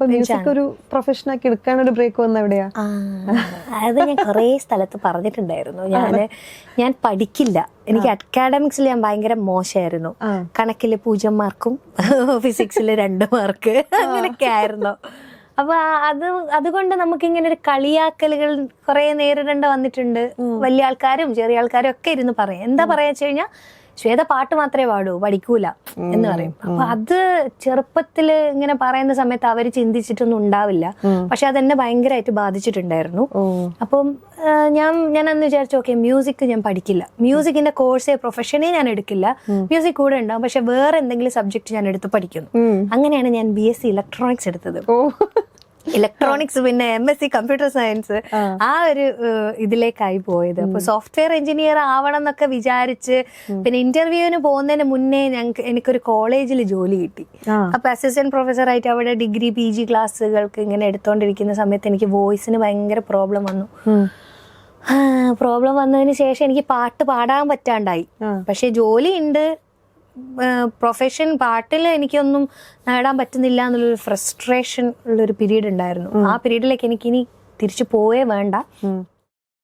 Music ഒരു പ്രൊഫഷനാക്കി എടുക്കാനൊരു break വന്ന എവിടെയാ? അത് ഞാൻ കുറേ സ്ഥലത്ത് പറഞ്ഞിട്ടുണ്ടായിരുന്നു. ഞാൻ പഠിക്കില്ല, എനിക്ക് അക്കാഡമിക്സിൽ ഞാൻ ഭയങ്കര മോശമായിരുന്നു. കണക്കിൽ 0 മാർക്കും ഫിസിക്സിൽ 2 മാർക്ക് അങ്ങനെയൊക്കെ ആയിരുന്നു. അപ്പൊ അതുകൊണ്ട് നമുക്കിങ്ങനെ ഒരു കളിയാക്കലുകൾ കുറെ നേരിടേണ്ട വന്നിട്ടുണ്ട്. വലിയ ആൾക്കാരും ചെറിയ ആൾക്കാരും ഒക്കെ ഇരുന്ന് പറയും. എന്താ പറയാ വെച്ച് കഴിഞ്ഞാൽ, ശ്വേത പാട്ട് മാത്രമേ പാടൂ, പഠിക്കൂല എന്ന് പറയും. അപ്പൊ അത് ചെറുപ്പത്തില് ഇങ്ങനെ പറയുന്ന സമയത്ത് അവര് ചിന്തിച്ചിട്ടൊന്നും ഉണ്ടാവില്ല. പക്ഷെ അതെന്നെ ഭയങ്കരമായിട്ട് ബാധിച്ചിട്ടുണ്ടായിരുന്നു. അപ്പം ഞാൻ അന്ന് വിചാരിച്ചു, ഓക്കെ മ്യൂസിക് ഞാൻ പഠിക്കില്ല, മ്യൂസിക്കിന്റെ കോഴ്സേ പ്രൊഫഷനേ ഞാൻ എടുക്കില്ല, മ്യൂസിക് കൂടെ ഉണ്ടാവും, പക്ഷെ വേറെ എന്തെങ്കിലും സബ്ജക്ട് ഞാൻ എടുത്ത് പഠിക്കുന്നു. അങ്ങനെയാണ് ഞാൻ BSc ഇലക്ട്രോണിക്സ് എടുത്തത്. ഇലക്ട്രോണിക്സ് പിന്നെ MSc കമ്പ്യൂട്ടർ സയൻസ് ആ ഒരു ഇതിലേക്കായി പോയത്. അപ്പൊ സോഫ്റ്റ്വെയർ എഞ്ചിനീയർ ആവണം എന്നൊക്കെ വിചാരിച്ച് പിന്നെ ഇന്റർവ്യൂവിന് പോകുന്നതിന് മുന്നേ എനിക്കൊരു കോളേജിൽ ജോലി കിട്ടി. അപ്പൊ അസിസ്റ്റന്റ് പ്രൊഫസർ ആയിട്ട് അവിടെ ഡിഗ്രി PG ക്ലാസ്സുകൾക്ക് ഇങ്ങനെ എടുത്തോണ്ടിരിക്കുന്ന സമയത്ത് എനിക്ക് വോയിസിന് ഭയങ്കര പ്രോബ്ലം വന്നു. പ്രോബ്ലം വന്നതിന് ശേഷം എനിക്ക് പാട്ട് പാടാൻ പറ്റാണ്ടായി. പക്ഷെ ജോലി ഉണ്ട്, പ്രൊഫഷൻ പാട്ടിൽ എനിക്കൊന്നും നേടാൻ പറ്റുന്നില്ല എന്നുള്ളൊരു ഫ്രസ്ട്രേഷൻ ഉള്ളൊരു പീരീഡ് ഉണ്ടായിരുന്നു. ആ പീരീഡിലേക്ക് എനിക്കിനി തിരിച്ചു പോവേ വേണ്ട,